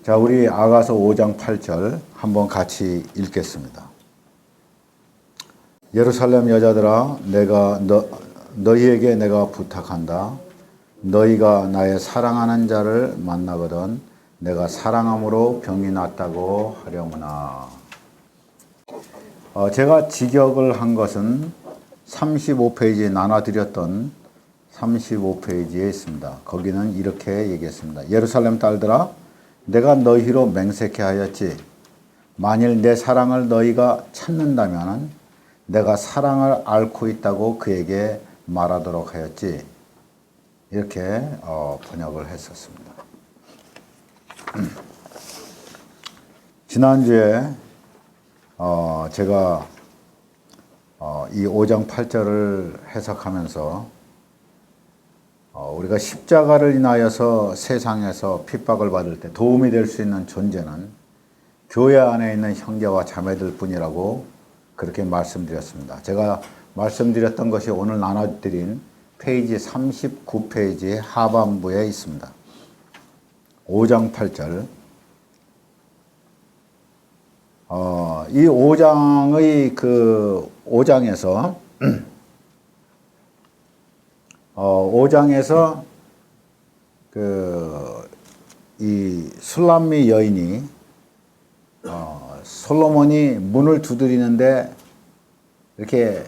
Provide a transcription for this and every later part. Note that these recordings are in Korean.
자, 우리 아가서 5장 8절 한번 같이 읽겠습니다. 예루살렘 여자들아, 너희에게 내가 부탁한다. 너희가 나의 사랑하는 자를 만나거든 내가 사랑함으로 병이 났다고 하려무나. 제가 직역을 한 것은 35페이지에 나눠드렸던 35페이지에 있습니다. 거기는 이렇게 얘기했습니다. 예루살렘 딸들아, 내가 너희로 맹세케 하였지. 만일 내 사랑을 너희가 찾는다면 내가 사랑을 앓고 있다고 그에게 말하도록 하였지. 이렇게 번역을 했었습니다. 지난주에 제가 이 5장 8절을 해석하면서 우리가 십자가를 인하여서 세상에서 핍박을 받을 때 도움이 될 수 있는 존재는 교회 안에 있는 형제와 자매들 뿐이라고 그렇게 말씀드렸습니다. 제가 말씀드렸던 것이 오늘 나눠드린 페이지 39페이지 하반부에 있습니다. 5장 8절. 이 5장의 5장에서 5장에서 이 술람미 여인이 솔로몬이 문을 두드리는데 이렇게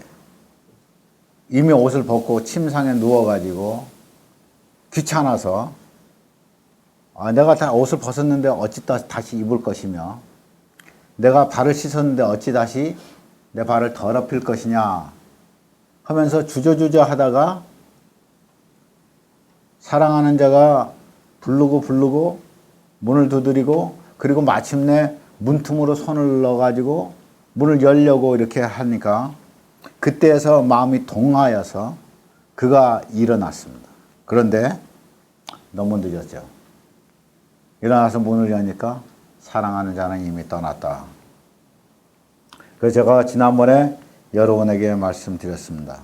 이미 옷을 벗고 침상에 누워가지고 귀찮아서 내가 다 옷을 벗었는데 어찌 다시 입을 것이며 내가 발을 씻었는데 어찌 다시 내 발을 더럽힐 것이냐 하면서 주저주저 하다가 사랑하는 자가 부르고 문을 두드리고 그리고 마침내 문틈으로 손을 넣어가지고 문을 열려고 이렇게 하니까 그때에서 마음이 동하여서 그가 일어났습니다. 그런데 너무 늦었죠. 일어나서 문을 여니까 사랑하는 자는 이미 떠났다. 그래서 제가 지난번에 여러분에게 말씀드렸습니다.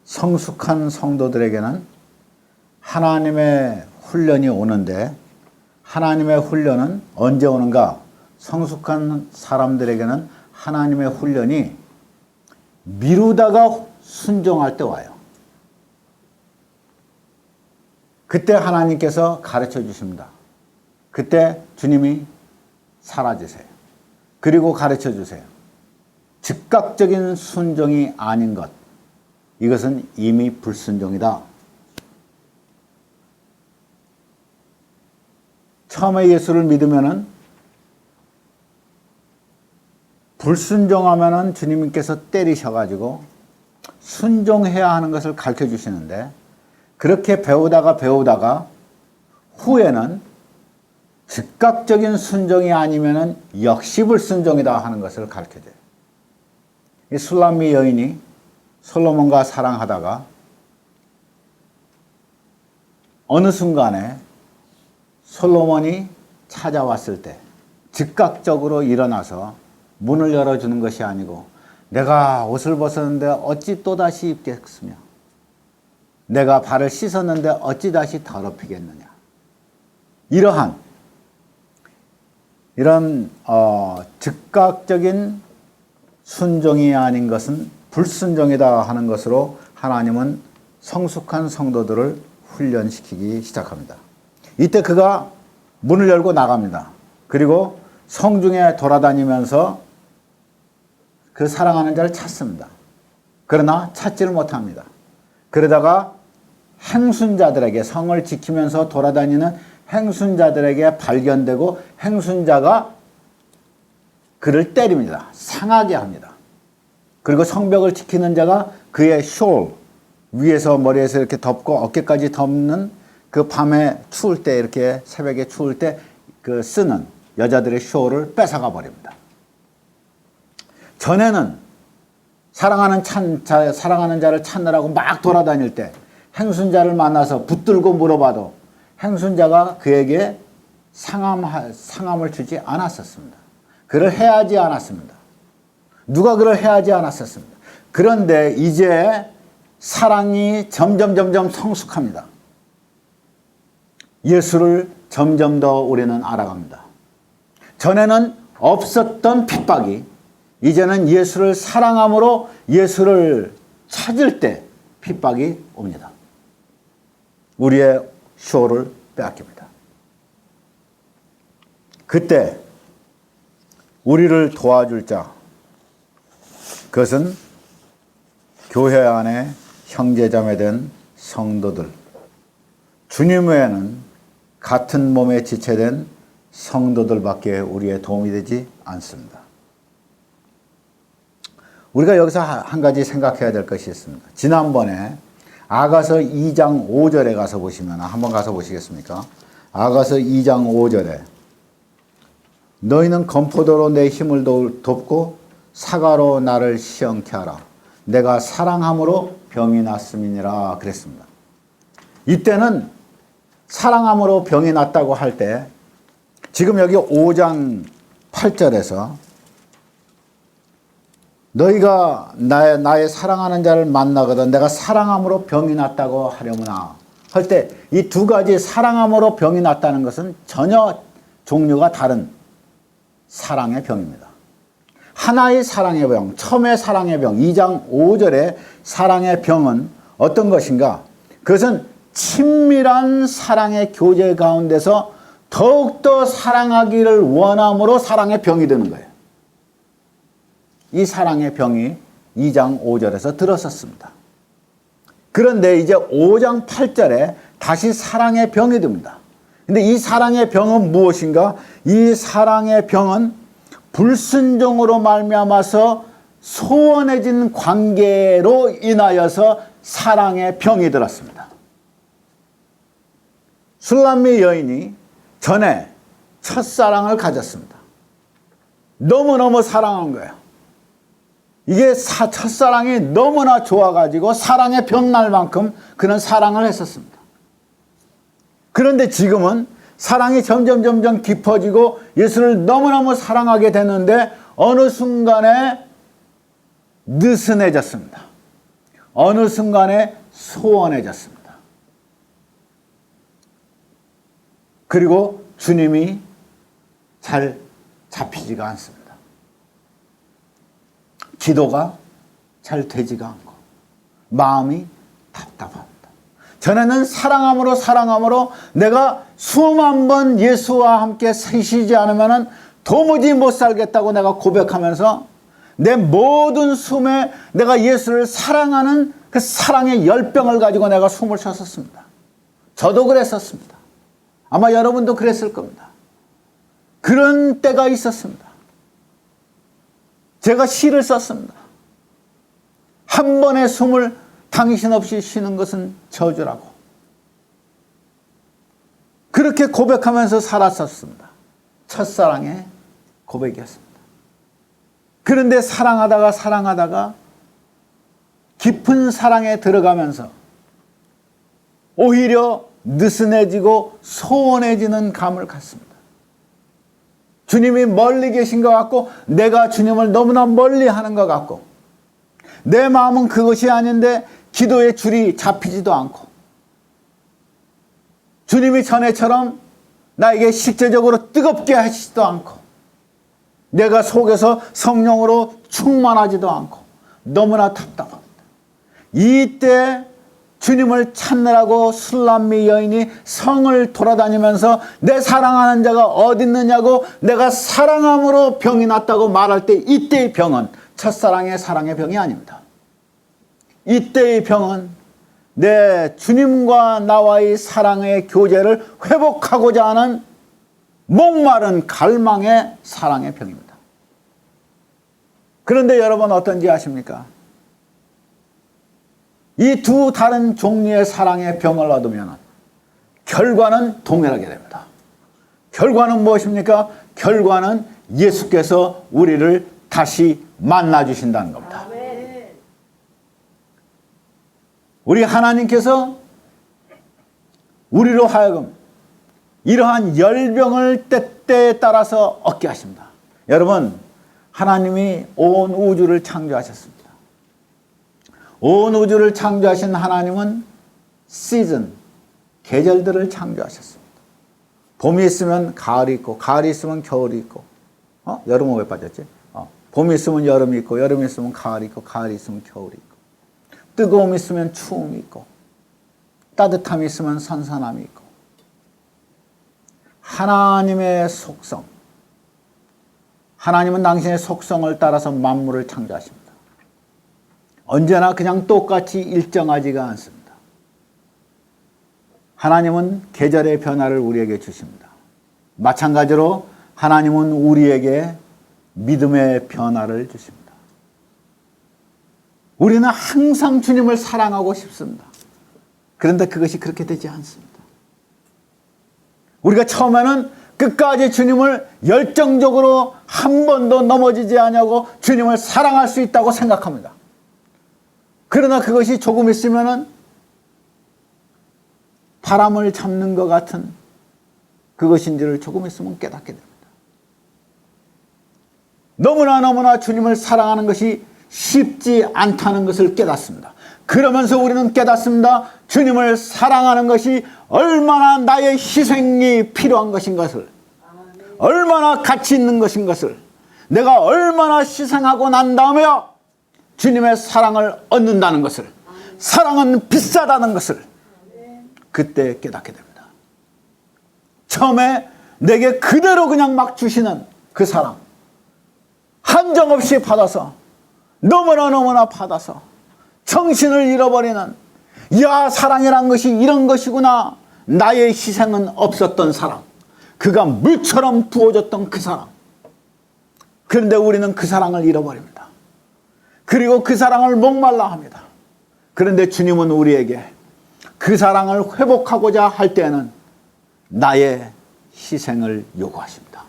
성숙한 성도들에게는 하나님의 훈련이 오는데 하나님의 훈련은 언제 오는가? 성숙한 사람들에게는 하나님의 훈련이 미루다가 순종할 때 와요. 그때 하나님께서 가르쳐 주십니다. 그때 주님이 사라지세요. 그리고 가르쳐 주세요. 즉각적인 순종이 아닌 것. 이것은 이미 불순종이다. 처음에 예수를 믿으면은 불순종하면은 주님께서 때리셔가지고 순종해야 하는 것을 가르쳐 주시는데 그렇게 배우다가 후에는 즉각적인 순종이 아니면은 역시 불순종이다 하는 것을 가르쳐 줘요. 이 술람미 여인이 솔로몬과 사랑하다가 어느 순간에 솔로몬이 찾아왔을 때 즉각적으로 일어나서 문을 열어주는 것이 아니고 내가 옷을 벗었는데 어찌 또다시 입겠으며 내가 발을 씻었는데 어찌 다시 더럽히겠느냐. 이런 즉각적인 순종이 아닌 것은 불순종이다 하는 것으로 하나님은 성숙한 성도들을 훈련시키기 시작합니다. 이때 그가 문을 열고 나갑니다. 그리고 성중에 돌아다니면서 그 사랑하는 자를 찾습니다. 그러나 찾지를 못합니다. 그러다가 행순자들에게 성을 지키면서 돌아다니는 행순자들에게 발견되고 행순자가 그를 때립니다. 상하게 합니다. 그리고 성벽을 지키는 자가 그의 숄 위에서 머리에서 이렇게 덮고 어깨까지 덮는 그 밤에 추울 때 이렇게 새벽에 추울 때 그 쓰는 여자들의 숄을 뺏어가 버립니다. 전에는 사랑하는 자를 찾느라고 막 돌아다닐 때 행순자를 만나서 붙들고 물어봐도 행순자가 그에게 상함을 주지 않았었습니다. 그를 해하지 않았습니다. 누가 그를 해하지 않았었습니다. 그런데 이제 사랑이 점점 성숙합니다. 예수를 점점 더 우리는 알아갑니다. 전에는 없었던 핍박이 이제는 예수를 사랑함으로 예수를 찾을 때 핍박이 옵니다. 우리의 쇼를 빼앗깁니다. 그때 우리를 도와줄 자, 그것은 교회 안에 형제자매된 성도들, 주님 외에는 같은 몸에 지체된 성도들밖에 우리의 도움이 되지 않습니다. 우리가 여기서 한 가지 생각해야 될 것이 있습니다. 지난번에 아가서 2장 5절에 가서 보시면, 한번 가서 보시겠습니까? 아가서 2장 5절에 너희는 건포도로 내 힘을 돕고 사과로 나를 시원케 하라. 내가 사랑함으로 병이 났음이니라 그랬습니다. 이때는 사랑함으로 병이 났다고 할 때 지금 여기 5장 8절에서 너희가 나의 사랑하는 자를 만나거든 내가 사랑함으로 병이 났다고 하려무나 할 때 이 두 가지 사랑함으로 병이 났다는 것은 전혀 종류가 다른 사랑의 병입니다. 하나의 사랑의 병, 처음의 사랑의 병, 2장 5절의 사랑의 병은 어떤 것인가? 그것은 친밀한 사랑의 교제 가운데서 더욱더 사랑하기를 원함으로 사랑의 병이 되는 거예요. 이 사랑의 병이 2장 5절에서 들었었습니다. 그런데 이제 5장 8절에 다시 사랑의 병이 듭니다. 근데 이 사랑의 병은 무엇인가? 이 사랑의 병은 불순종으로 말미암아서 소원해진 관계로 인하여서 사랑의 병이 들었습니다. 술람미 여인이 전에 첫사랑을 가졌습니다. 너무너무 사랑한 거예요. 이게 첫사랑이 너무나 좋아가지고 사랑의 병 날 만큼 그는 사랑을 했었습니다. 그런데 지금은 사랑이 점점 깊어지고 예수를 너무너무 사랑하게 됐는데 어느 순간에 느슨해졌습니다. 어느 순간에 소원해졌습니다. 그리고 주님이 잘 잡히지가 않습니다. 기도가 잘 되지가 않고 마음이 답답합니다. 전에는 사랑함으로 내가 수만 번 예수와 함께 쉬지 않으면 도무지 못 살겠다고 내가 고백하면서 내 모든 숨에 내가 예수를 사랑하는 그 사랑의 열병을 가지고 내가 숨을 쉬었었습니다. 저도 그랬었습니다. 아마 여러분도 그랬을 겁니다. 그런 때가 있었습니다. 제가 시를 썼습니다. 한 번의 숨을 당신 없이 쉬는 것은 저주라고. 그렇게 고백하면서 살았었습니다. 첫사랑의 고백이었습니다. 그런데 사랑하다가 깊은 사랑에 들어가면서 오히려 느슨해지고 소원해지는 감을 갖습니다. 주님이 멀리 계신 것 같고 내가 주님을 너무나 멀리 하는 것 같고 내 마음은 그것이 아닌데 기도의 줄이 잡히지도 않고 주님이 전에처럼 나에게 실제적으로 뜨겁게 하시지도 않고 내가 속에서 성령으로 충만하지도 않고 너무나 답답합니다. 이때 주님을 찾느라고 술람미 여인이 성을 돌아다니면서 내 사랑하는 자가 어디 있느냐고 내가 사랑함으로 병이 났다고 말할 때 이때의 병은 첫사랑의 사랑의 병이 아닙니다. 이때의 병은 내 주님과 나와의 사랑의 교제를 회복하고자 하는 목마른 갈망의 사랑의 병입니다. 그런데 여러분 어떤지 아십니까? 이 두 다른 종류의 사랑의 병을 얻으면 결과는 동일하게 됩니다. 결과는 무엇입니까? 결과는 예수께서 우리를 다시 만나주신다는 겁니다. 우리 하나님께서 우리로 하여금 이러한 열병을 때때에 따라서 얻게 하십니다. 여러분, 하나님이 온 우주를 창조하셨습니다. 온 우주를 창조하신 하나님은 시즌, 계절들을 창조하셨습니다. 봄이 있으면 가을이 있고, 가을이 있으면 겨울이 있고, 여름은 왜 빠졌지? 봄이 있으면 여름이 있고, 여름이 있으면 가을이 있고, 가을이 있으면 겨울이 있고, 뜨거움이 있으면 추움이 있고, 따뜻함이 있으면 선선함이 있고, 하나님의 속성, 하나님은 당신의 속성을 따라서 만물을 창조하십니다. 언제나 그냥 똑같이 일정하지가 않습니다. 하나님은 계절의 변화를 우리에게 주십니다. 마찬가지로 하나님은 우리에게 믿음의 변화를 주십니다. 우리는 항상 주님을 사랑하고 싶습니다. 그런데 그것이 그렇게 되지 않습니다. 우리가 처음에는 끝까지 주님을 열정적으로 한 번도 넘어지지 않냐고 주님을 사랑할 수 있다고 생각합니다. 그러나 그것이 조금 있으면은 바람을 잡는 것 같은 그것인지를 조금 있으면 깨닫게 됩니다. 너무나 주님을 사랑하는 것이 쉽지 않다는 것을 깨닫습니다. 그러면서 우리는 깨닫습니다. 주님을 사랑하는 것이 얼마나 나의 희생이 필요한 것인 것을, 얼마나 가치 있는 것인 것을, 내가 얼마나 희생하고 난 다음에야 주님의 사랑을 얻는다는 것을, 사랑은 비싸다는 것을 그때 깨닫게 됩니다. 처음에 내게 그대로 그냥 막 주시는 그 사랑, 한정없이 받아서, 너무나 받아서 정신을 잃어버리는, 야, 사랑이란 것이 이런 것이구나, 나의 희생은 없었던 사랑, 그가 물처럼 부어졌던 그 사랑. 그런데 우리는 그 사랑을 잃어버립니다. 그리고 그 사랑을 목말라 합니다. 그런데 주님은 우리에게 그 사랑을 회복하고자 할 때에는 나의 희생을 요구하십니다.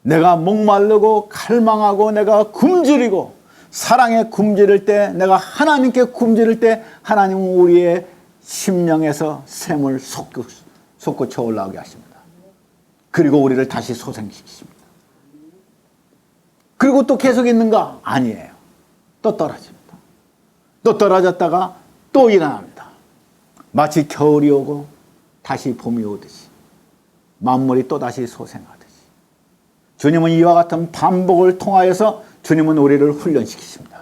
내가 목마르고 칼망하고 내가 굶주리고 사랑에 굶주릴 때, 내가 하나님께 굶주릴 때 하나님은 우리의 심령에서 샘을 솟구쳐 올라오게 하십니다. 그리고 우리를 다시 소생시키십니다. 그리고 또 계속 있는가? 아니에요. 또 떨어집니다. 또 떨어졌다가 또 일어납니다. 마치 겨울이 오고 다시 봄이 오듯이, 만물이 또다시 소생하듯이 주님은 이와 같은 반복을 통하여서 주님은 우리를 훈련시키십니다.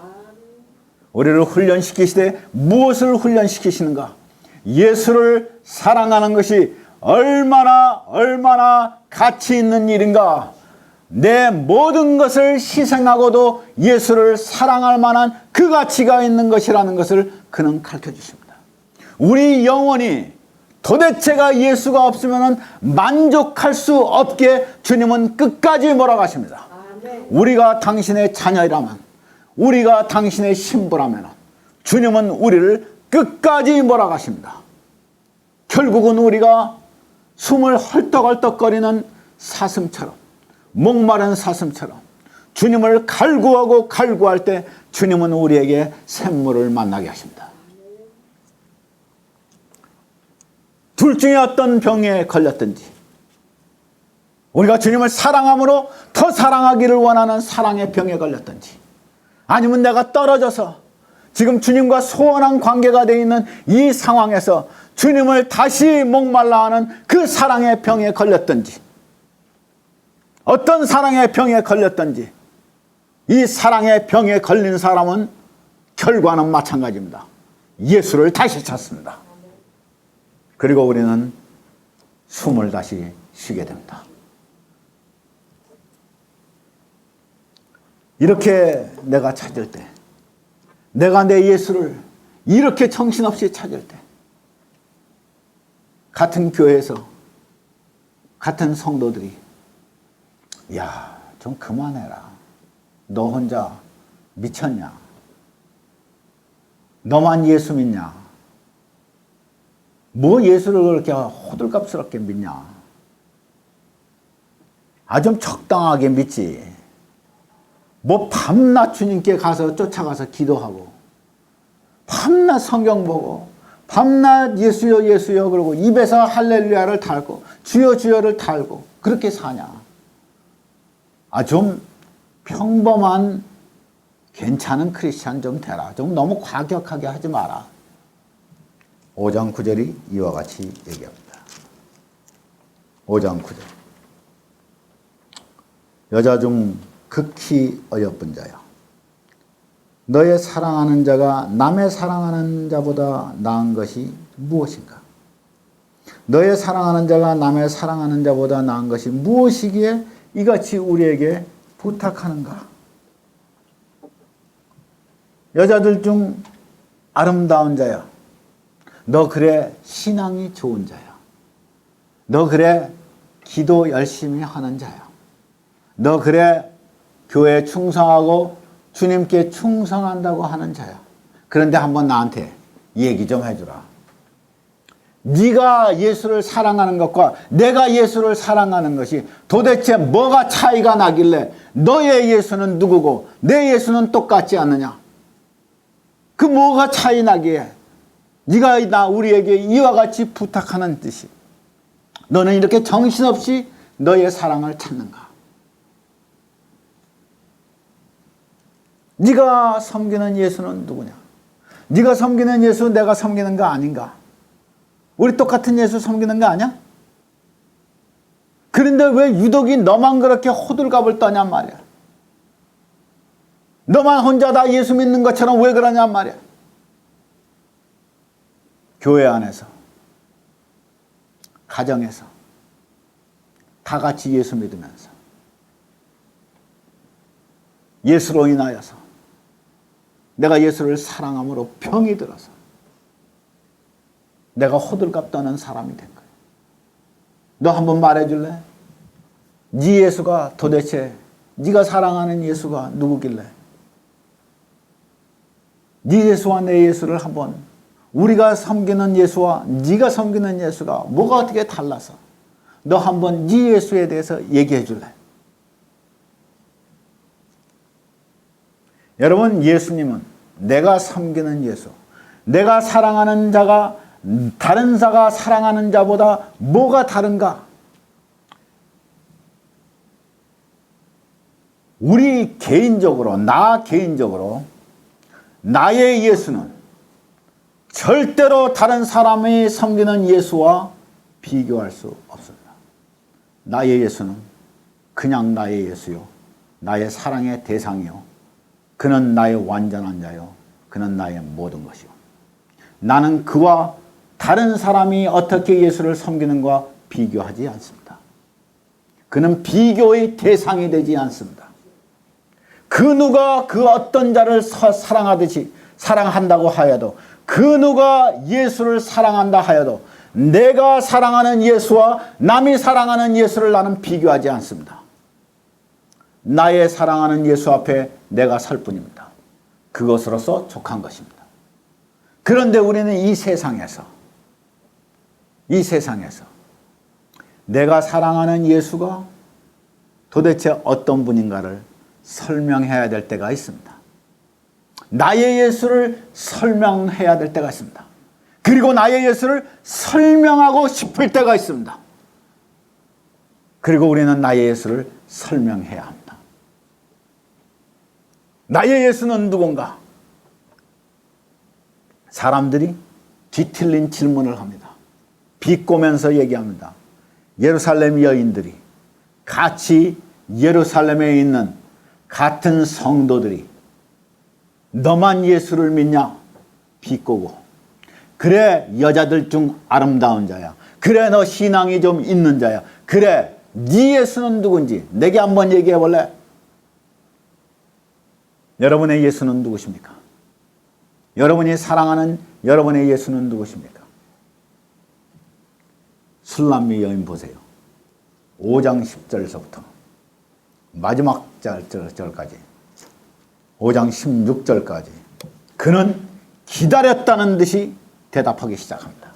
우리를 훈련시키시되 무엇을 훈련시키시는가? 예수를 사랑하는 것이 얼마나 가치 있는 일인가? 내 모든 것을 희생하고도 예수를 사랑할 만한 그 가치가 있는 것이라는 것을 그는 가르쳐 주십니다. 우리 영혼이 도대체가 예수가 없으면 만족할 수 없게 주님은 끝까지 몰아가십니다. 우리가 당신의 자녀이라면, 우리가 당신의 신부라면 주님은 우리를 끝까지 몰아가십니다. 결국은 우리가 숨을 헐떡헐떡거리는 사슴처럼, 목마른 사슴처럼 주님을 갈구할 때 주님은 우리에게 샘물을 만나게 하십니다. 둘 중에 어떤 병에 걸렸든지, 우리가 주님을 사랑함으로 더 사랑하기를 원하는 사랑의 병에 걸렸든지, 아니면 내가 떨어져서 지금 주님과 소원한 관계가 되어 있는 이 상황에서 주님을 다시 목말라 하는 그 사랑의 병에 걸렸든지, 어떤 사랑의 병에 걸렸든지 이 사랑의 병에 걸린 사람은 결과는 마찬가지입니다. 예수를 다시 찾습니다. 그리고 우리는 숨을 다시 쉬게 됩니다. 이렇게 내가 찾을 때, 내가 내 예수를 이렇게 정신없이 찾을 때, 같은 교회에서 같은 성도들이 야, 좀 그만해라. 너 혼자 미쳤냐? 너만 예수 믿냐? 뭐 예수를 그렇게 호들갑스럽게 믿냐? 좀 적당하게 믿지. 뭐 밤낮 주님께 가서 쫓아가서 기도하고, 밤낮 성경 보고, 밤낮 예수여 예수여 그러고 입에서 할렐루야를 달고 주여 주여를 달고 그렇게 사냐? 좀 평범한 괜찮은 크리스찬 좀 되라. 좀 너무 과격하게 하지 마라. 5장 9절이 이와 같이 얘기합니다. 5장 9절. 여자 중 극히 어여쁜 자여, 너의 사랑하는 자가 남의 사랑하는 자보다 나은 것이 무엇인가? 너의 사랑하는 자가 남의 사랑하는 자보다 나은 것이 무엇이기에 이같이 우리에게 부탁하는가? 여자들 중 아름다운 자야, 너 그래 신앙이 좋은 자야, 너 그래 기도 열심히 하는 자야, 너 그래 교회에 충성하고 주님께 충성한다고 하는 자야. 그런데 한번 나한테 얘기 좀 해주라. 네가 예수를 사랑하는 것과 내가 예수를 사랑하는 것이 도대체 뭐가 차이가 나길래 너의 예수는 누구고 내 예수는 똑같지 않느냐? 그 뭐가 차이 나기에 네가 우리에게 이와 같이 부탁하는 듯이 너는 이렇게 정신없이 너의 사랑을 찾는가? 네가 섬기는 예수는 누구냐? 네가 섬기는 예수 내가 섬기는 거 아닌가? 우리 똑같은 예수 섬기는 거 아니야? 그런데 왜 유독이 너만 그렇게 호들갑을 떠냔 말이야. 너만 혼자 다 예수 믿는 것처럼 왜 그러냔 말이야. 교회 안에서, 가정에서 다 같이 예수 믿으면서 예수로 인하여서 내가 예수를 사랑함으로 병이 들어서 내가 호들갑 떠는 사람이 된 거야. 너 한번 말해줄래? 네 예수가 도대체 네가 사랑하는 예수가 누구길래? 네 예수와 내 예수를 한번, 우리가 섬기는 예수와 네가 섬기는 예수가 뭐가 어떻게 달라서 너 한번 네 예수에 대해서 얘기해 줄래? 여러분, 예수님은 내가 섬기는 예수, 내가 사랑하는 자가 다른 자가 사랑하는 자보다 뭐가 다른가? 우리 개인적으로, 나 개인적으로 나의 예수는 절대로 다른 사람이 섬기는 예수와 비교할 수 없습니다. 나의 예수는 그냥 나의 예수요, 나의 사랑의 대상이요, 그는 나의 완전한 자요, 그는 나의 모든 것이요. 나는 그와 다른 사람이 어떻게 예수를 섬기는가 비교하지 않습니다. 그는 비교의 대상이 되지 않습니다. 그 누가 그 어떤 자를 사랑하듯이 사랑한다고 하여도, 그 누가 예수를 사랑한다 하여도 내가 사랑하는 예수와 남이 사랑하는 예수를 나는 비교하지 않습니다. 나의 사랑하는 예수 앞에 내가 설 뿐입니다. 그것으로서 족한 것입니다. 그런데 우리는 이 세상에서 내가 사랑하는 예수가 도대체 어떤 분인가를 설명해야 될 때가 있습니다. 나의 예수를 설명해야 될 때가 있습니다. 그리고 나의 예수를 설명하고 싶을 때가 있습니다. 그리고 우리는 나의 예수를 설명해야 합니다. 나의 예수는 누군가? 사람들이 뒤틀린 질문을 합니다. 비꼬면서 얘기합니다. 예루살렘 여인들이, 같이 예루살렘에 있는 같은 성도들이 너만 예수를 믿냐? 비꼬고, 그래 여자들 중 아름다운 자야, 그래 너 신앙이 좀 있는 자야, 그래 네 예수는 누군지 내게 한번 얘기해 볼래? 여러분의 예수는 누구십니까? 여러분이 사랑하는 여러분의 예수는 누구십니까? 술람미 여인 보세요. 5장 10절에서부터 마지막 절까지 5장 16절까지 그는 기다렸다는 듯이 대답하기 시작합니다.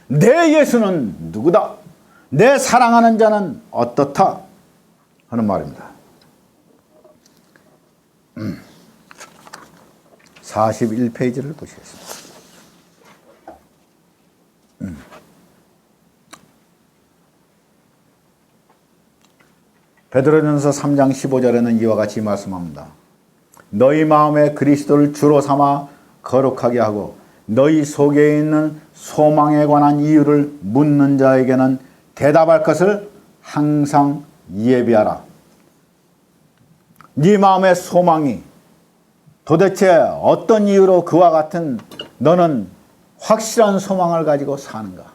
내 예수는 누구다? 내 사랑하는 자는 어떻다? 하는 말입니다. 41페이지를 보시겠습니다. 베드로전서 3장 15절에는 이와 같이 말씀합니다. 너희 마음에 그리스도를 주로 삼아 거룩하게 하고 너희 속에 있는 소망에 관한 이유를 묻는 자에게는 대답할 것을 항상 예비하라. 네 마음의 소망이 도대체 어떤 이유로 그와 같은 너는 확실한 소망을 가지고 사는가?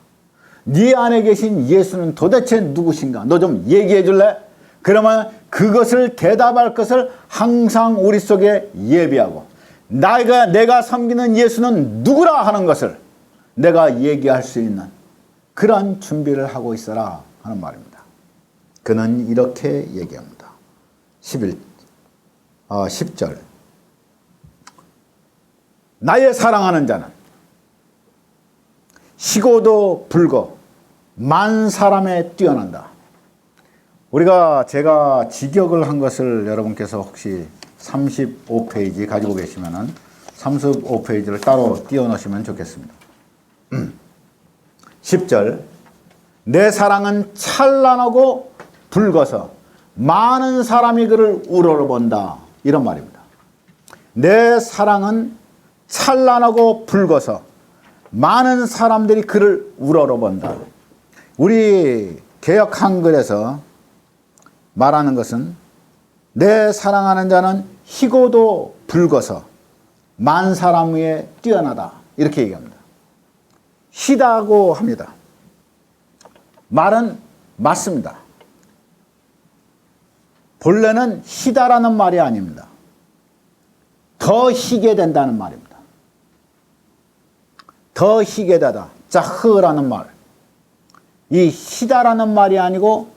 네 안에 계신 예수는 도대체 누구신가? 너 좀 얘기해 줄래? 그러면 그것을 대답할 것을 항상 우리 속에 예비하고 내가 섬기는 예수는 누구라 하는 것을 내가 얘기할 수 있는 그런 준비를 하고 있어라 하는 말입니다. 그는 이렇게 얘기합니다. 10절 나의 사랑하는 자는 희고도 불고 만 사람에 뛰어난다. 제가 직역을 한 것을 여러분께서 혹시 35페이지 가지고 계시면은 35페이지를 따로 띄워 놓으시면 좋겠습니다. 10절 내 사랑은 찬란하고 붉어서 많은 사람이 그를 우러러본다. 이런 말입니다. 내 사랑은 찬란하고 붉어서 많은 사람들이 그를 우러러본다. 우리 개역 한글에서 말하는 것은 내 사랑하는 자는 희고도 붉어서 만 사람 위에 뛰어나다. 이렇게 얘기합니다. 희다고 합니다. 말은 맞습니다. 본래는 희다라는 말이 아닙니다. 더 희게 된다는 말입니다. 더 희게 되다. 짜흐라는 말. 이 희다라는 말이 아니고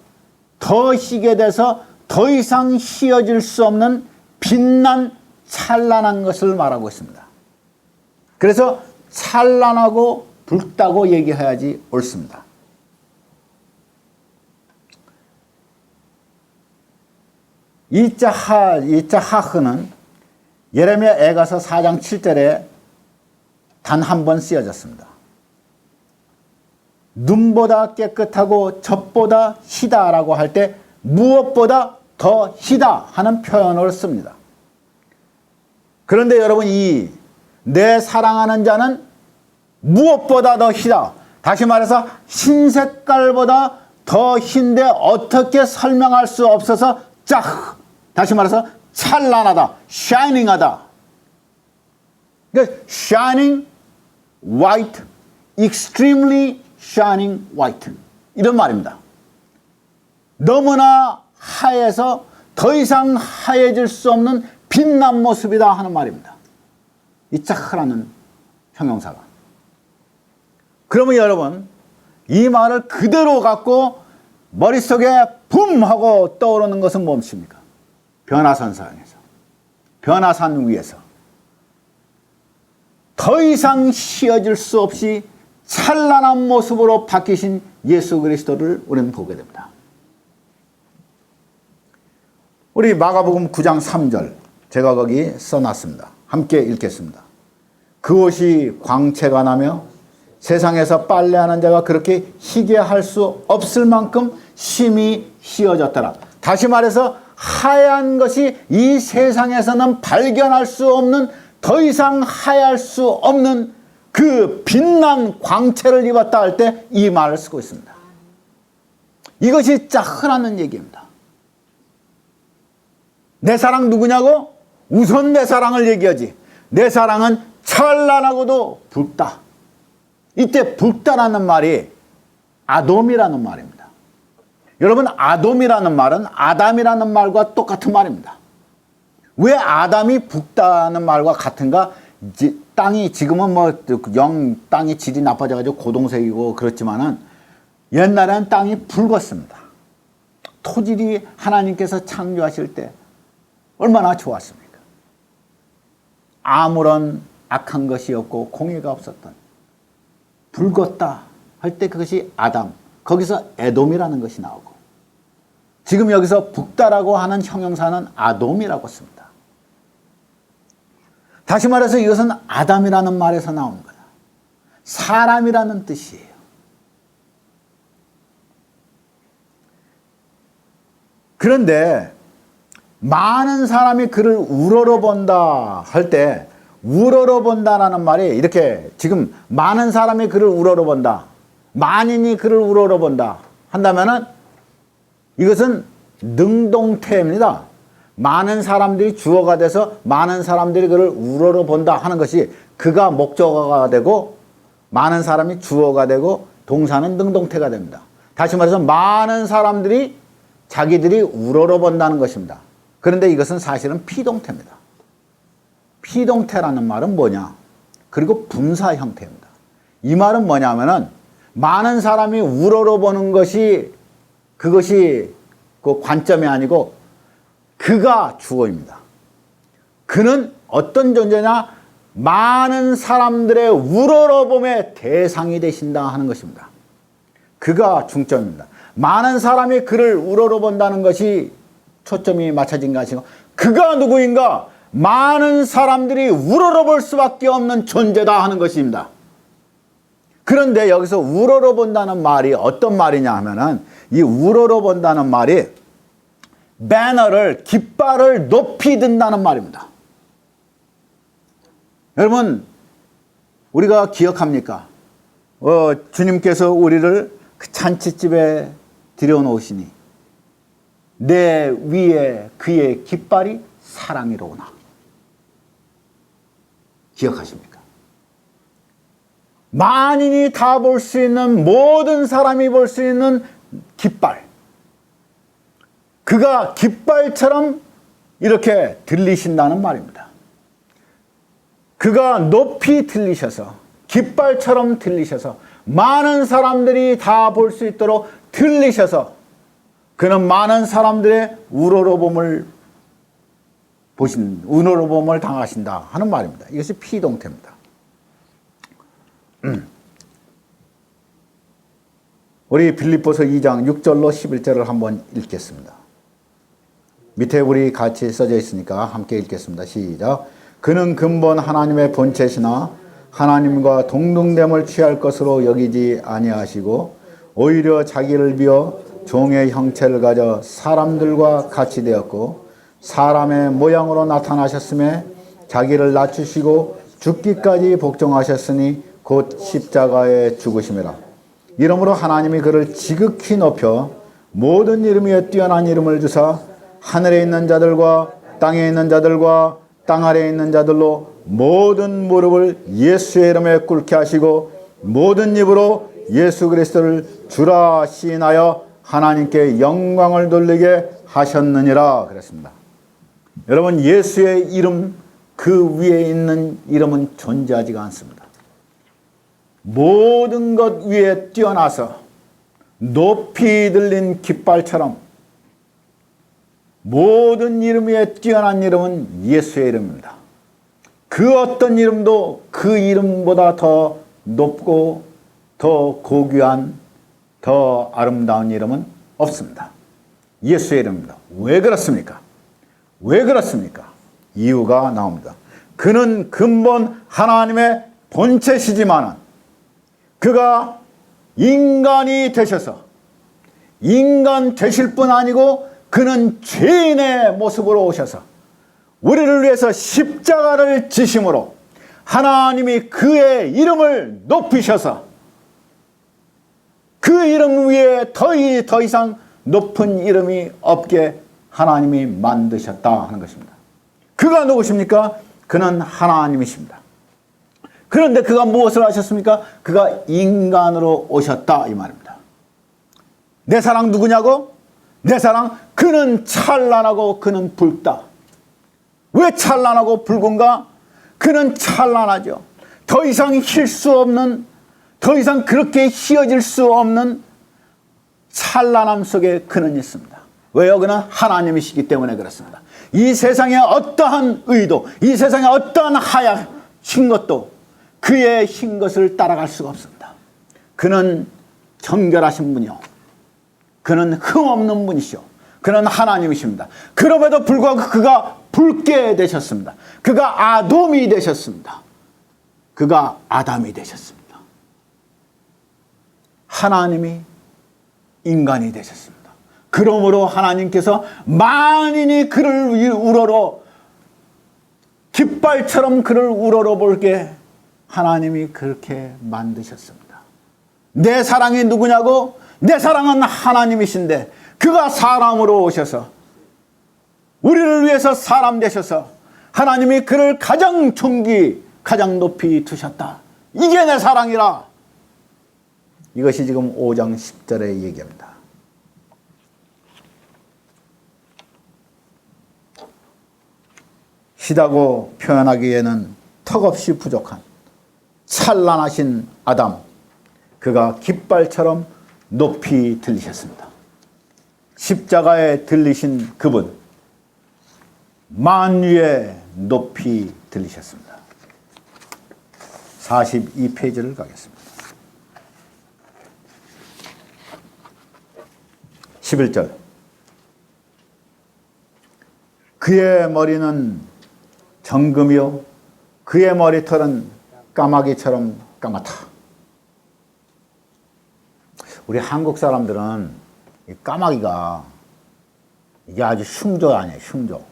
더 희게 돼서 더 이상 희어질 수 없는 빛난 찬란한 것을 말하고 있습니다. 그래서 찬란하고 붉다고 얘기해야지 옳습니다. 이자하흐는 예레미야 애가서 4장 7절에 단 한 번 쓰여졌습니다. 눈보다 깨끗하고 젖보다 희다라고 할 때 무엇보다 더 희다 하는 표현을 씁니다. 그런데 여러분 이 내 사랑하는 자는 무엇보다 더 희다. 다시 말해서 흰 색깔보다 더 흰데 어떻게 설명할 수 없어서 다시 말해서 찬란하다, shining하다. 그러니까 shining white, extremely shining white 이런 말입니다. 너무나 하얘서 더 이상 하얘질 수 없는 빛난 모습이다 하는 말입니다. 이 짜흐라는 형용사가. 그러면 여러분 이 말을 그대로 갖고 머릿속에 붐 하고 떠오르는 것은 무엇입니까? 변화선상에서, 변화산 위에서 더 이상 희어질 수 없이 찬란한 모습으로 바뀌신 예수 그리스도를 우리는 보게 됩니다. 우리 마가복음 9장 3절 제가 거기 써놨습니다. 함께 읽겠습니다. 그 옷이 광채가 나며 세상에서 빨래하는 자가 그렇게 희게 할 수 없을 만큼 심히 희어졌더라. 다시 말해서 하얀 것이 이 세상에서는 발견할 수 없는 더 이상 하얄 수 없는 그 빛난 광채를 입었다 할 때 이 말을 쓰고 있습니다. 이것이 짜흐라는 얘기입니다. 내 사랑 누구냐고? 우선 내 사랑을 얘기하지. 내 사랑은 찬란하고도 붉다. 이때 붉다라는 말이 아돔이라는 말입니다. 여러분 아돔이라는 말은 아담이라는 말과 똑같은 말입니다. 왜 아담이 붉다는 말과 같은가? 땅이 지금은 땅이 질이 나빠져가지고 고동색이고 그렇지만은 옛날에는 땅이 붉었습니다. 토질이 하나님께서 창조하실 때 얼마나 좋았습니까? 아무런 악한 것이 없고 공해가 없었던 붉었다 할 때 그것이 아담, 거기서 에돔이라는 것이 나오고 지금 여기서 붉다라고 하는 형용사는 아돔이라고 씁니다. 다시 말해서 이것은 아담이라는 말에서 나온 거야. 사람이라는 뜻이에요. 그런데 많은 사람이 그를 우러러본다 할 때 우러러본다라는 말이 이렇게 지금 많은 사람이 그를 우러러본다. 만인이 그를 우러러본다. 한다면은 이것은 능동태입니다. 많은 사람들이 주어가 돼서 많은 사람들이 그를 우러러 본다 하는 것이 그가 목적어가 되고 많은 사람이 주어가 되고 동사는 능동태가 됩니다. 다시 말해서 많은 사람들이 자기들이 우러러 본다는 것입니다. 그런데 이것은 사실은 피동태입니다. 피동태라는 말은 뭐냐? 그리고 분사 형태입니다. 이 말은 뭐냐면은 많은 사람이 우러러보는 것이 그것이 그 관점이 아니고 그가 주어입니다. 그는 어떤 존재냐? 많은 사람들의 우러러봄의 대상이 되신다 하는 것입니다. 그가 중점입니다. 많은 사람이 그를 우러러본다는 것이 초점이 맞춰진 것이고 그가 누구인가? 많은 사람들이 우러러볼 수밖에 없는 존재다 하는 것입니다. 그런데 여기서 우러러본다는 말이 어떤 말이냐 하면은 이 우러러본다는 말이 배너를 깃발을 높이 든다는 말입니다. 여러분 우리가 기억합니까? 주님께서 우리를 그 잔치집에 들여놓으시니 내 위에 그의 깃발이 사랑이로구나. 기억하십니까? 만인이 다 볼 수 있는 모든 사람이 볼 수 있는 깃발. 그가 깃발처럼 이렇게 들리신다는 말입니다. 그가 높이 들리셔서 깃발처럼 들리셔서 많은 사람들이 다 볼 수 있도록 들리셔서 그는 많은 사람들의 우러러봄을 당하신다 하는 말입니다. 이것이 피동태입니다. 우리 빌립보서 2장 6절로 11절을 한번 읽겠습니다. 밑에 우리 같이 써져 있으니까 함께 읽겠습니다. 시작. 그는 근본 하나님의 본체시나 하나님과 동등됨을 취할 것으로 여기지 아니하시고 오히려 자기를 비워 종의 형체를 가져 사람들과 같이 되었고 사람의 모양으로 나타나셨음에 자기를 낮추시고 죽기까지 복종하셨으니 곧 십자가에 죽으심이라. 이러므로 하나님이 그를 지극히 높여 모든 이름 위에 뛰어난 이름을 주사 하늘에 있는 자들과 땅에 있는 자들과 땅 아래에 있는 자들로 모든 무릎을 예수의 이름에 꿇게 하시고 모든 입으로 예수 그리스도를 주라 시인하여 하나님께 영광을 돌리게 하셨느니라 그랬습니다. 여러분 예수의 이름 그 위에 있는 이름은 존재하지가 않습니다. 모든 것 위에 뛰어나서 높이 들린 깃발처럼 모든 이름 위에 뛰어난 이름은 예수의 이름입니다. 그 어떤 이름도 그 이름보다 더 높고 더 고귀한 더 아름다운 이름은 없습니다. 예수의 이름입니다. 왜 그렇습니까? 왜 그렇습니까? 이유가 나옵니다. 그는 근본 하나님의 본체시지만 그가 인간이 되셔서 인간 되실 뿐 아니고 그는 죄인의 모습으로 오셔서 우리를 위해서 십자가를 지심으로 하나님이 그의 이름을 높이셔서 그 이름 위에 더 이상 높은 이름이 없게 하나님이 만드셨다 하는 것입니다. 그가 누구십니까? 그는 하나님이십니다. 그런데 그가 무엇을 하셨습니까? 그가 인간으로 오셨다 이 말입니다. 내 사랑 누구냐고? 내 사랑 그는 찬란하고 그는 붉다. 왜 찬란하고 붉은가? 그는 찬란하죠. 더 이상 힐 수 없는 더 이상 그렇게 휘어질 수 없는 찬란함 속에 그는 있습니다. 왜요? 그는 하나님이시기 때문에 그렇습니다. 이 세상에 어떠한 의도 이 세상에 어떠한 하얀 것도 그의 흰 것을 따라갈 수가 없습니다. 그는 정결하신 분이요 그는 흠없는 분이시오. 그는 하나님이십니다. 그럼에도 불구하고 그가 붉게 되셨습니다. 그가 아돔이 되셨습니다. 그가 아담이 되셨습니다. 하나님이 인간이 되셨습니다. 그러므로 하나님께서 만인이 그를 우러러 깃발처럼 그를 우러러 볼게 하나님이 그렇게 만드셨습니다. 내 사랑이 누구냐고? 내 사랑은 하나님이신데 그가 사람으로 오셔서 우리를 위해서 사람 되셔서 하나님이 그를 가장 존귀 가장 높이 두셨다. 이게 내 사랑이라. 이것이 지금 5장 10절의 얘기입니다. 시다고 표현하기에는 턱없이 부족한 찬란하신 아담, 그가 깃발처럼 높이 들리셨습니다. 십자가에 들리신 그분, 만유에 높이 들리셨습니다. 42페이지를 가겠습니다. 11절. 그의 머리는 정금이요 그의 머리털은 까마귀처럼 까맣다. 우리 한국 사람들은 이 까마귀가 이게 아주 흉조 아니에요. 흉조.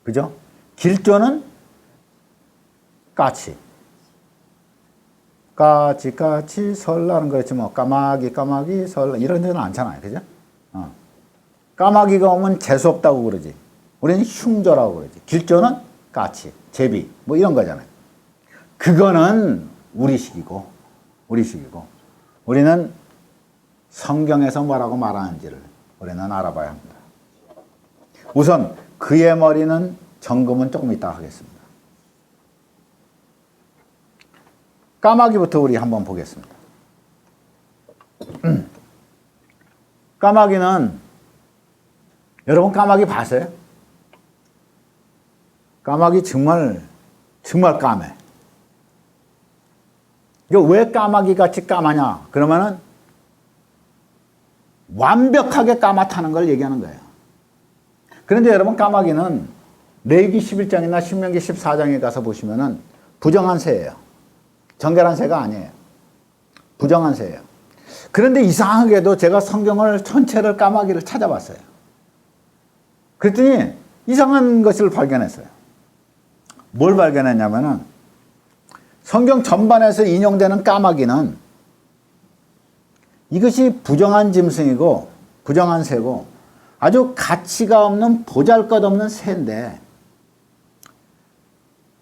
그죠? 길조는 까치. 까치 설라는 거였지 뭐 까마귀 설라 이런 데는 않잖아요. 그죠? 까마귀가 오면 재수없다고 그러지. 우리는 흉조라고 그러지. 길조는 까치, 제비 뭐 이런 거잖아요. 그거는 우리식이고 우리는 성경에서 뭐라고 말하는지를 우리는 알아봐야 합니다. 우선 그의 머리는 정금은 조금 이따 하겠습니다. 까마귀부터 우리 한번 보겠습니다. 까마귀는 여러분 까마귀 봤어요? 까마귀 정말 까매. 이거 왜 까마귀 같이 까마냐? 그러면은 완벽하게 까맣다는 걸 얘기하는 거예요. 그런데 여러분 까마귀는 레위기 11장이나 신명기 14장에 가서 보시면은 부정한 새예요. 정결한 새가 아니에요. 부정한 새예요. 그런데 이상하게도 제가 성경을 전체를 까마귀를 찾아봤어요. 그랬더니 이상한 것을 발견했어요. 뭘 발견했냐면은 성경 전반에서 인용되는 까마귀는 이것이 부정한 짐승이고 부정한 새고 아주 가치가 없는 보잘것없는 새인데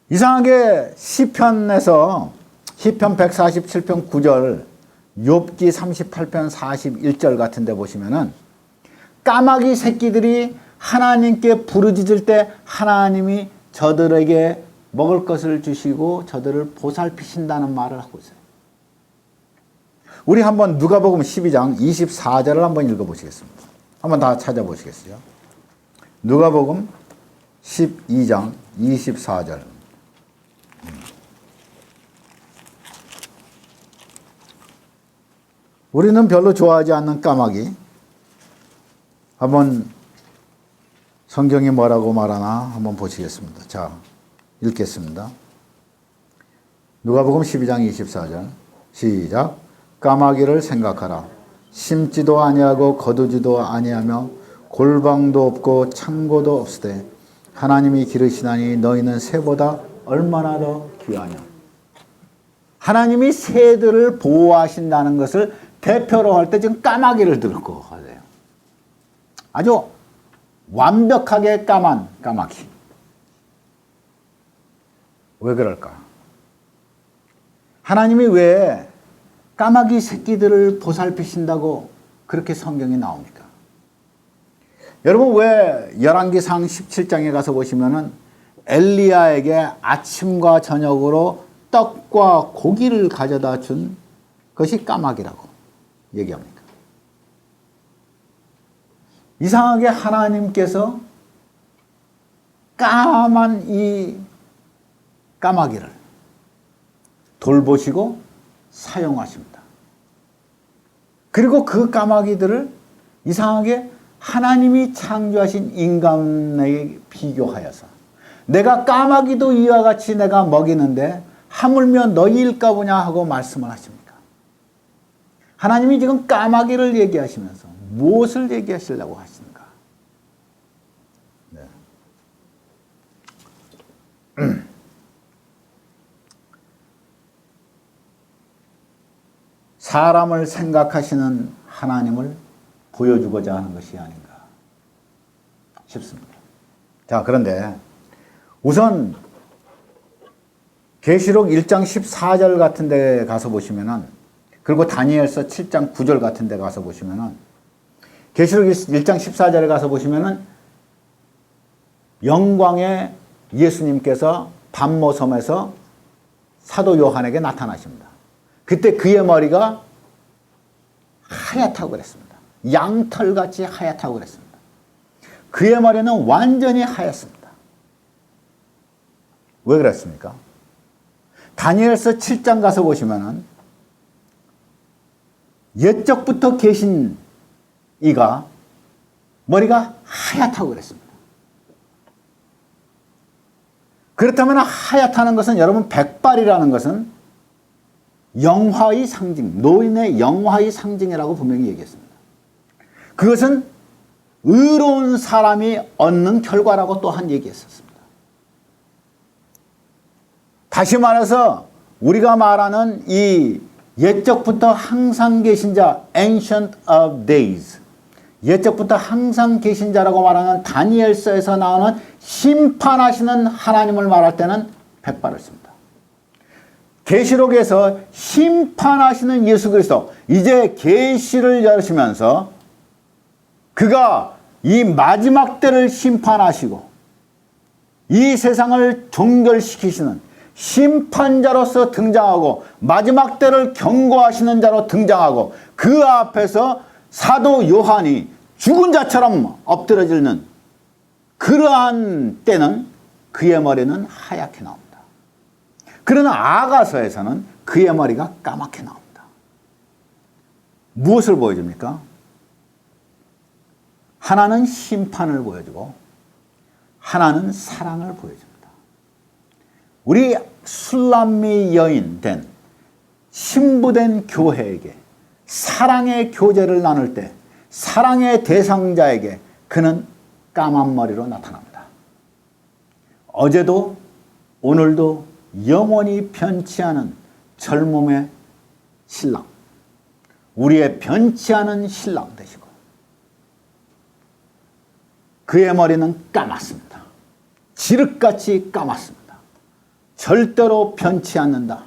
이상하게 시편에서 시편 147편 9절 욥기 38편 41절 같은 데 보시면은 까마귀 새끼들이 하나님께 부르짖을 때 하나님이 저들에게 먹을 것을 주시고 저들을 보살피신다는 말을 하고 있어요. 우리 한번 누가복음 12장 24절을 한번 읽어보시겠습니다. 한번 다 찾아보시겠어요? 누가복음 12장 24절. 우리는 별로 좋아하지 않는 까마귀. 한번 성경이 뭐라고 말하나 한번 보시겠습니다. 자, 읽겠습니다. 누가복음 12장 24절 시작. 까마귀를 생각하라. 심지도 아니하고 거두지도 아니하며 골방도 없고 창고도 없으되 하나님이 기르시나니 너희는 새보다 얼마나 더 귀하냐. 하나님이 새들을 보호하신다는 것을 대표로 할 때 지금 까마귀를 들고 하세요. 아주 완벽하게 까만 까마귀. 왜 그럴까? 하나님이 왜 까마귀 새끼들을 보살피신다고 그렇게 성경이 나옵니까? 여러분 왜 열왕기상 17장에 가서 보시면은 엘리야에게 아침과 저녁으로 떡과 고기를 가져다 준 것이 까마귀라고 얘기합니까? 이상하게 하나님께서 까만 이 까마귀를 돌보시고 사용하십니다. 그리고 그 까마귀들을 이상하게 하나님이 창조하신 인간에게 비교하여서 내가 까마귀도 이와 같이 내가 먹이는데 하물며 너희일까 보냐 하고 말씀을 하십니까? 하나님이 지금 까마귀를 얘기하시면서 무엇을 얘기하시려고 하십니까? 네. 사람을 생각하시는 하나님을 보여주고자 하는 것이 아닌가 싶습니다. 자, 그런데 우선 계시록 1장 14절 같은 데 가서 보시면은, 그리고 다니엘서 7장 9절 같은 데 가서 보시면은, 계시록 1장 14절에 가서 보시면은 영광의 예수님께서 반모섬에서 사도 요한에게 나타나십니다. 그때 그의 머리가 하얗다고 그랬습니다. 양털같이 하얗다고 그랬습니다. 그의 머리는 완전히 하얗습니다. 왜 그랬습니까? 다니엘서 7장 가서 보시면은 옛적부터 계신 이가 머리가 하얗다고 그랬습니다. 그렇다면 하얗다는 것은, 여러분, 백발이라는 것은 영화의 상징, 노인의 영화의 상징이라고 분명히 얘기했습니다. 그것은 의로운 사람이 얻는 결과라고 또한 얘기했었습니다. 다시 말해서 우리가 말하는 이 옛적부터 항상 계신 자, Ancient of Days, 옛적부터 항상 계신 자라고 말하는 다니엘서에서 나오는 심판하시는 하나님을 말할 때는 백발을 씁니다. 계시록에서 심판하시는 예수 그리스도, 이제 계시를 열으시면서 그가 이 마지막 때를 심판하시고 이 세상을 종결시키시는 심판자로서 등장하고 마지막 때를 경고하시는 자로 등장하고, 그 앞에서 사도 요한이 죽은 자처럼 엎드러지는 그러한 때는 그의 머리는 하얗게 나옵니다. 그러나 아가서에서는 그의 머리가 까맣게 나옵니다. 무엇을 보여줍니까? 하나는 심판을 보여주고 하나는 사랑을 보여줍니다. 우리 술람미 여인 된 신부된 교회에게 사랑의 교제를 나눌 때 사랑의 대상자에게 그는 까만 머리로 나타납니다. 어제도 오늘도 영원히 변치 않은 젊음의 신랑, 우리의 변치 않은 신랑 되시고, 그의 머리는 까맣습니다. 지륵같이 까맣습니다. 절대로 변치 않는다.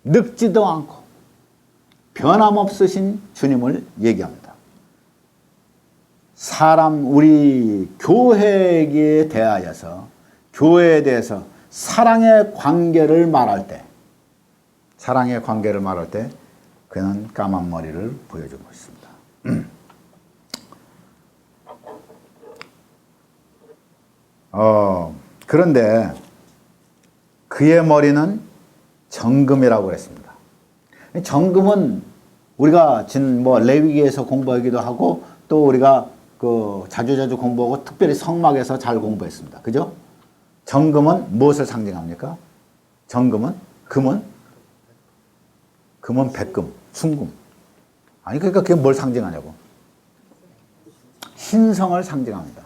늙지도 않고 변함없으신 주님을 얘기합니다. 우리 교회에 대하여서, 교회에 대해서 사랑의 관계를 말할 때, 그는 까만 머리를 보여주고 있습니다. 그런데 그의 머리는 정금이라고 그랬습니다. 정금은 우리가 레위기에서 공부하기도 하고, 또 우리가 자주 공부하고 특별히 성막에서 잘 공부했습니다. 그죠? 정금은 무엇을 상징합니까? 정금은 금은 백금, 순금. 아니, 그러니까 그게 뭘 상징하냐고. 신성을 상징합니다.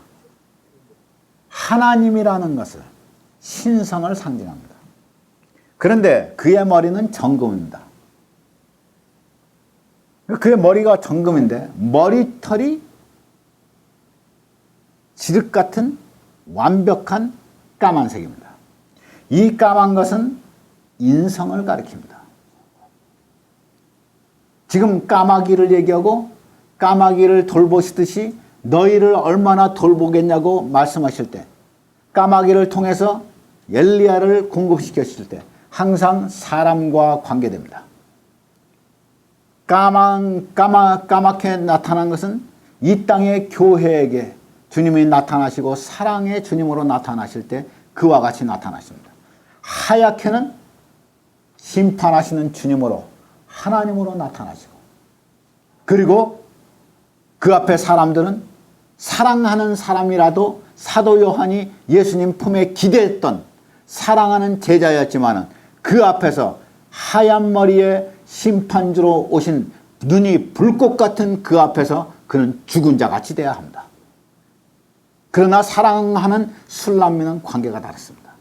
하나님이라는 것을, 신성을 상징합니다. 그런데 그의 머리는 정금입니다. 그의 머리가 정금인데 머리털이 지륵 같은 완벽한 까만색입니다. 이 까만 것은 인성을 가리킵니다. 지금 까마귀를 얘기하고 까마귀를 돌보시듯이 너희를 얼마나 돌보겠냐고 말씀하실 때, 까마귀를 통해서 엘리야를 공급시켰을 때 항상 사람과 관계됩니다. 까맣게 나타난 것은 이 땅의 교회에게 주님이 나타나시고 사랑의 주님으로 나타나실 때 그와 같이 나타나십니다. 하얗게는 심판하시는 주님으로, 하나님으로 나타나시고, 그리고 그 앞에 사람들은 사랑하는 사람이라도 사도 요한이 예수님 품에 기대했던 사랑하는 제자였지만 그 앞에서 하얀 머리에 심판주로 오신 눈이 불꽃 같은 그 앞에서 그는 죽은 자같이 돼야 합니다. 그러나 사랑하는 술람미는 관계가 다릅니다.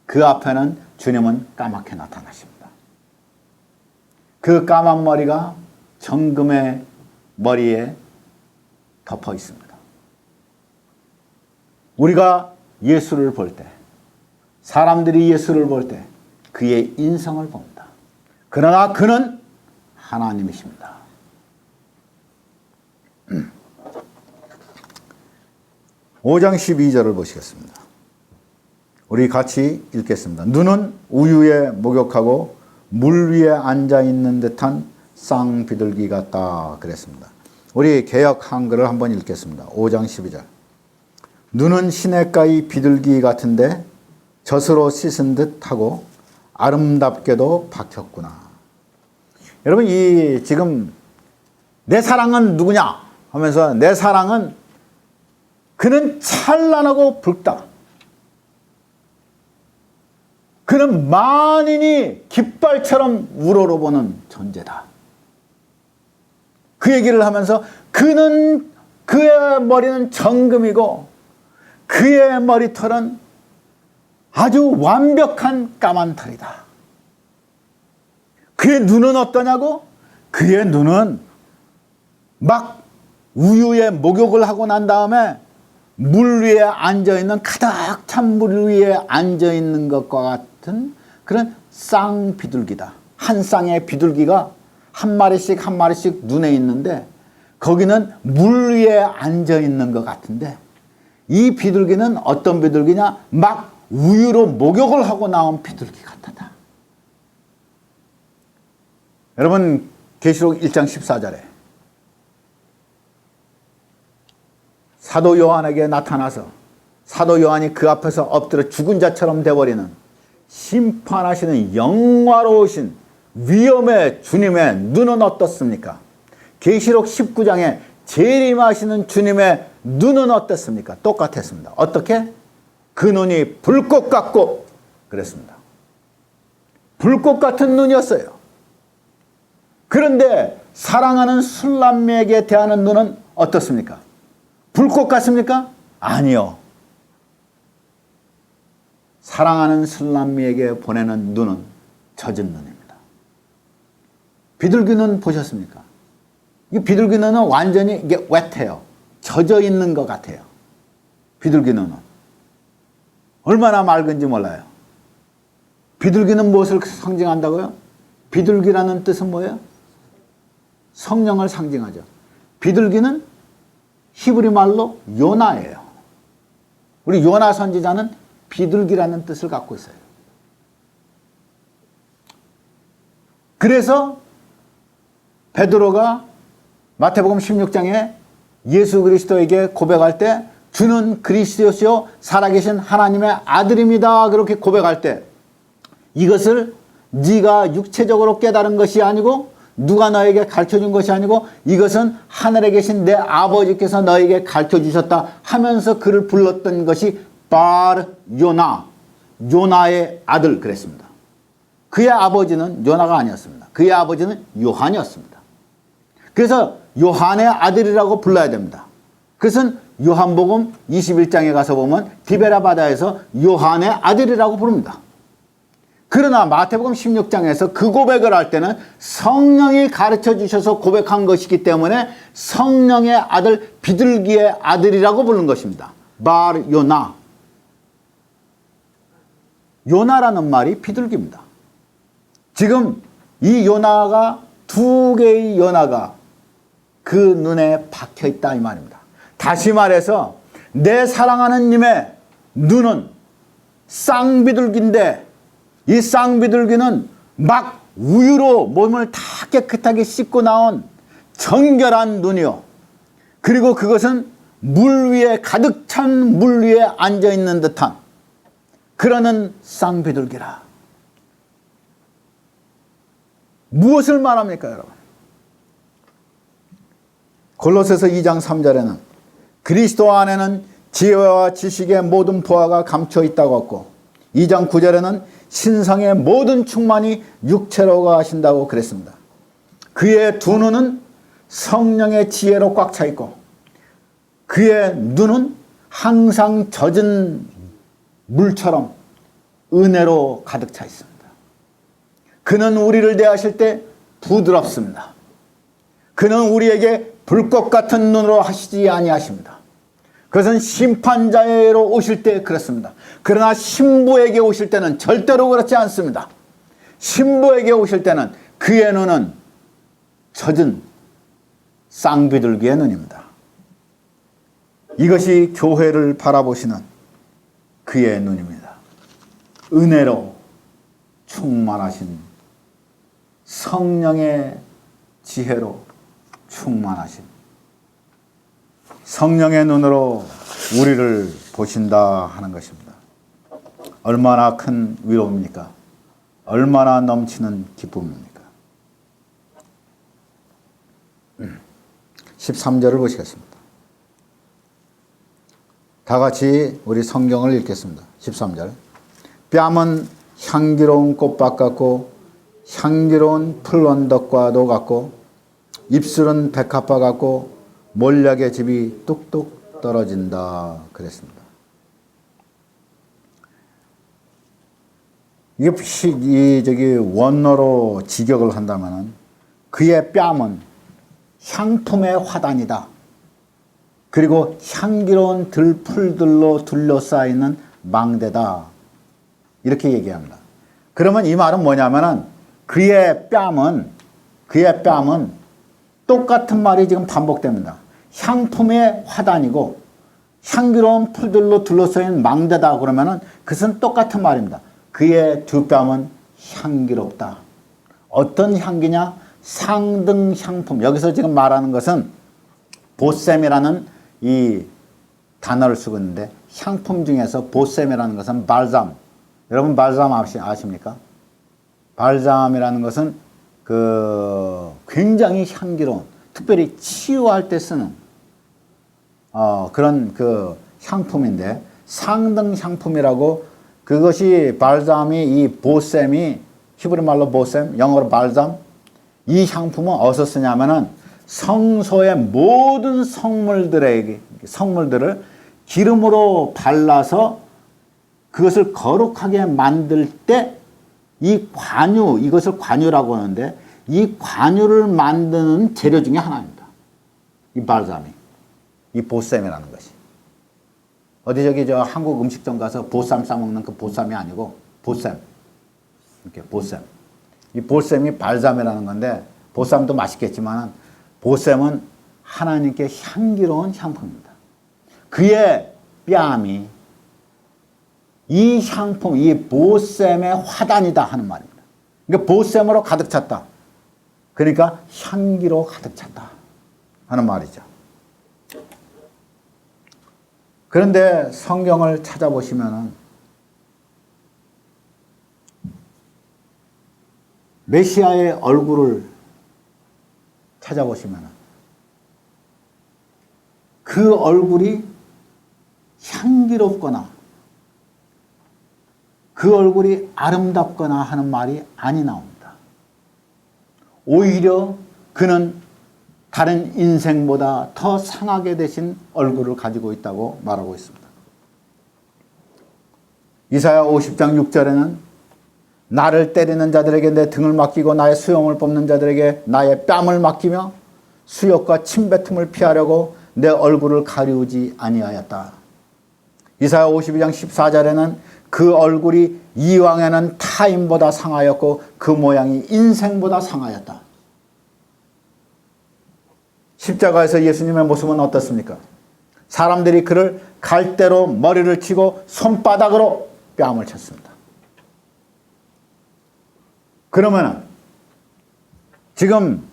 그 앞에는 주님은 까맣게 나타나십니다. 그 까만 머리가 정금의 머리에 덮어 있습니다. 우리가 예수를 볼 때, 사람들이 예수를 볼 때 그의 인성을 봅니다. 그러나 그는 하나님이십니다. 5장 12절을 보시겠습니다. 우리 같이 읽겠습니다. 눈은 우유에 목욕하고 물 위에 앉아있는 듯한 쌍비둘기 같다 그랬습니다. 우리 개역 한글을 한번 읽겠습니다. 5장 12절. 눈은 시냇가의 비둘기 같은데 젖으로 씻은 듯하고 아름답게도 박혔구나. 여러분, 이 지금 내 사랑은 누구냐 하면서 내 사랑은 그는 찬란하고 붉다. 그는 만인이 깃발처럼 우러러보는 존재다. 그 얘기를 하면서 그의 머리는 정금이고 그의 머리털은 아주 완벽한 까만 털이다. 그의 눈은 어떠냐고? 그의 눈은 막 우유에 목욕을 하고 난 다음에 물 위에 앉아있는, 가득 찬 물 위에 앉아있는 것과 같은 그런 쌍비둘기다. 한 쌍의 비둘기가 한 마리씩 한 마리씩 눈에 있는데 거기는 물 위에 앉아있는 것 같은데 이 비둘기는 어떤 비둘기냐? 막 우유로 목욕을 하고 나온 비둘기 같다. 여러분, 계시록 1장 14절에 사도 요한에게 나타나서 사도 요한이 그 앞에서 엎드려 죽은 자처럼 되어버리는 심판하시는 영화로우신 위엄의 주님의 눈은 어떻습니까? 계시록 19장에 재림하시는 주님의 눈은 어땠습니까? 똑같았습니다. 어떻게? 그 눈이 불꽃 같고 그랬습니다. 불꽃 같은 눈이었어요. 그런데 사랑하는 술람에게 대하는 눈은 어떻습니까? 불꽃 같습니까? 아니요. 사랑하는 술람에게 보내는 눈은 젖은 눈입니다. 비둘기 눈 보셨습니까? 이 비둘기 눈은 완전히 이게 웻해요. 젖어 있는 것 같아요. 비둘기 눈은. 얼마나 맑은지 몰라요. 비둘기는 무엇을 상징한다고요? 비둘기라는 뜻은 뭐예요? 성령을 상징하죠. 비둘기는 히브리 말로 요나예요. 우리 요나 선지자는 비둘기라는 뜻을 갖고 있어요. 그래서 베드로가 마태복음 16장에 예수 그리스도에게 고백할 때 주는 그리스도시요 살아계신 하나님의 아들입니다. 그렇게 고백할 때 이것을 네가 육체적으로 깨달은 것이 아니고 누가 너에게 가르쳐준 것이 아니고 이것은 하늘에 계신 내 아버지께서 너에게 가르쳐주셨다 하면서 그를 불렀던 것이 바 요나, 요나의 아들 그랬습니다. 그의 아버지는 요나가 아니었습니다. 그의 아버지는 요한이었습니다. 그래서 요한의 아들이라고 불러야 됩니다. 그것은 요한복음 21장에 가서 보면 디베라 바다에서 요한의 아들이라고 부릅니다. 그러나 마태복음 16장에서 그 고백을 할 때는 성령이 가르쳐 주셔서 고백한 것이기 때문에 성령의 아들, 비둘기의 아들이라고 부르는 것입니다. 바 요나. 요나라는 말이 비둘기입니다. 지금 이 요나가 두 개의 요나가 그 눈에 박혀 있다 이 말입니다. 다시 말해서 내 사랑하는 님의 눈은 쌍비둘기인데 이 쌍비둘기는 막 우유로 몸을 다 깨끗하게 씻고 나온 정결한 눈이요. 그리고 그것은 물 위에 가득 찬 물 위에 앉아있는 듯한 그러는 쌍비둘기라. 무엇을 말합니까 여러분? 골로새서 2장 3절에는 그리스도 안에는 지혜와 지식의 모든 보화가 감춰 있다고 했고 2장 9절에는 신성의 모든 충만이 육체로 가신다고 그랬습니다. 그의 두 눈은 성령의 지혜로 꽉 차 있고 그의 눈은 항상 젖은 물처럼 은혜로 가득 차 있습니다. 그는 우리를 대하실 때 부드럽습니다. 그는 우리에게 불꽃 같은 눈으로 하시지 아니하십니다. 그것은 심판자로 오실 때 그렇습니다. 그러나 신부에게 오실 때는 절대로 그렇지 않습니다. 신부에게 오실 때는 그의 눈은 젖은 쌍비둘기의 눈입니다. 이것이 교회를 바라보시는 그의 눈입니다. 은혜로 충만하신, 성령의 지혜로 충만하신, 성령의 눈으로 우리를 보신다 하는 것입니다. 얼마나 큰 위로입니까? 얼마나 넘치는 기쁨입니까? 13절을 보시겠습니다. 다 같이 우리 성경을 읽겠습니다. 13절. 뺨은 향기로운 꽃밭 같고 향기로운 풀언덕과도 같고 입술은 백합화 같고 몰약의 즙이 뚝뚝 떨어진다 그랬습니다. 이게 원어로 직역을 한다면 그의 뺨은 향품의 화단이다. 그리고 향기로운 들풀들로 둘러싸이는 망대다. 이렇게 얘기합니다. 그러면 이 말은 뭐냐면은 그의 뺨은 똑같은 말이 지금 반복됩니다. 향품의 화단이고 향기로운 풀들로 둘러싸인 망대다 그러면은 그것은 똑같은 말입니다. 그의 두 뺨은 향기롭다. 어떤 향기냐? 상등 향품. 여기서 지금 말하는 것은 보셈이라는 이 단어를 쓰고 있는데 향품 중에서 보셈이라는 것은 발잠. 여러분 발잠 아십니까? 발잠이라는 것은 굉장히 향기로운, 특별히 치유할 때 쓰는 그런 향품인데 상등 향품이라고, 그것이 발잠이 이 보셈이 히브리 말로 보셈, 영어로 발잠, 이 향품은 어디서 쓰냐면은 성소의 모든 성물들을 기름으로 발라서 그것을 거룩하게 만들 때 이 관유, 이것을 관유라고 하는데 이 관유를 만드는 재료 중에 하나입니다. 이 발잠이, 이 보쌈이라는 것이. 어디 한국 음식점 가서 보쌈 싸먹는 그 보쌈이 아니고 보쌈, 이렇게 보쌈. 이 보쌈이 발잠이라는 건데 보쌈도 맛있겠지만 보쌈은 하나님께 향기로운 향품입니다. 그의 뺨이 이 향품, 이 보셈의 화단이다 하는 말입니다. 그러니까 보셈으로 가득 찼다. 그러니까 향기로 가득 찼다 하는 말이죠. 그런데 성경을 찾아보시면은 메시아의 얼굴을 찾아보시면은 그 얼굴이 향기롭거나 그 얼굴이 아름답거나 하는 말이 아니 나옵니다. 오히려 그는 다른 인생보다 더 상하게 되신 얼굴을 가지고 있다고 말하고 있습니다. 이사야 50장 6절에는 나를 때리는 자들에게 내 등을 맡기고 나의 수염을 뽑는 자들에게 나의 뺨을 맡기며 수욕과 침뱉음을 피하려고 내 얼굴을 가리우지 아니하였다. 이사야 52장 14절에는 그 얼굴이 이왕에는 타인보다 상하였고 그 모양이 인생보다 상하였다. 십자가에서 예수님의 모습은 어떻습니까? 사람들이 그를 갈대로 머리를 치고 손바닥으로 뺨을 쳤습니다. 그러면 지금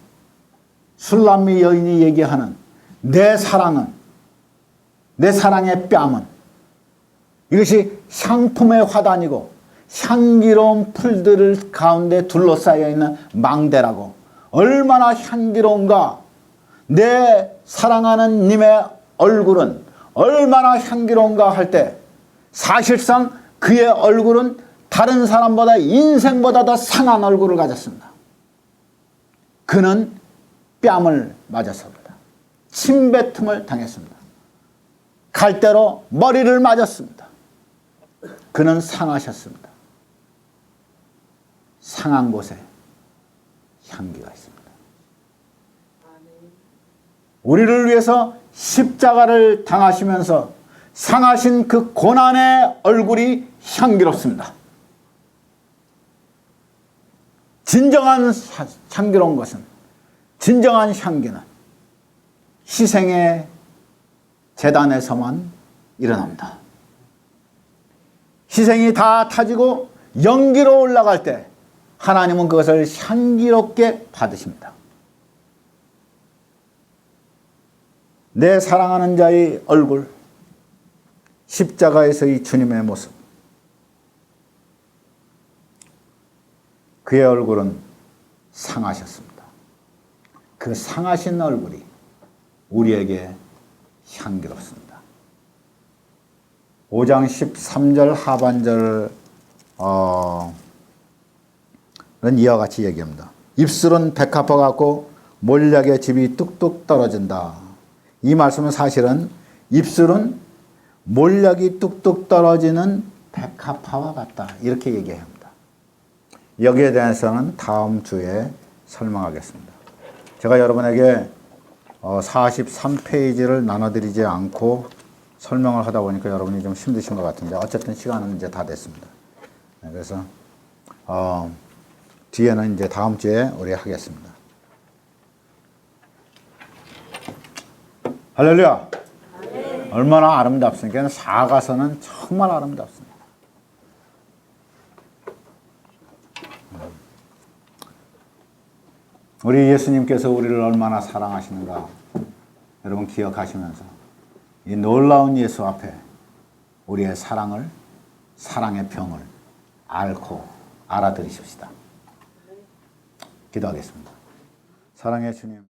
술람미 여인이 얘기하는 내 사랑은, 내 사랑의 뺨은 이것이 향품의 화단이고 향기로운 풀들 가운데 둘러싸여 있는 망대라고, 얼마나 향기로운가, 내 사랑하는 님의 얼굴은 얼마나 향기로운가 할 때 사실상 그의 얼굴은 다른 사람보다 인생보다 더 상한 얼굴을 가졌습니다. 그는 뺨을 맞았습니다. 침뱉음을 당했습니다. 갈대로 머리를 맞았습니다. 그는 상하셨습니다. 상한 곳에 향기가 있습니다. 우리를 위해서 십자가를 당하시면서 상하신 그 고난의 얼굴이 향기롭습니다. 진정한 향기로운 것은, 진정한 향기는 희생의 제단에서만 일어납니다. 희생이 다 타지고 연기로 올라갈 때 하나님은 그것을 향기롭게 받으십니다. 내 사랑하는 자의 얼굴, 십자가에서의 주님의 모습, 그의 얼굴은 상하셨습니다. 그 상하신 얼굴이 우리에게 향기롭습니다. 5장 13절 하반절은 이와 같이 얘기합니다. 입술은 백합화 같고 몰약의 즙이 뚝뚝 떨어진다. 이 말씀은 사실은 입술은 몰약이 뚝뚝 떨어지는 백합화와 같다, 이렇게 얘기합니다. 여기에 대해서는 다음 주에 설명하겠습니다. 제가 여러분에게 43페이지를 나눠드리지 않고 설명을 하다 보니까 여러분이 좀 힘드신 것 같은데, 어쨌든 시간은 이제 다 됐습니다. 그래서 뒤에는 이제 다음 주에 우리 하겠습니다. 할렐루야. 얼마나 아름답습니까? 사가서는 정말 아름답습니다. 우리 예수님께서 우리를 얼마나 사랑하시는가 여러분 기억하시면서 이 놀라운 예수 앞에 우리의 사랑의 병을 앓고 알아들으십시다. 기도하겠습니다. 사랑의 주님.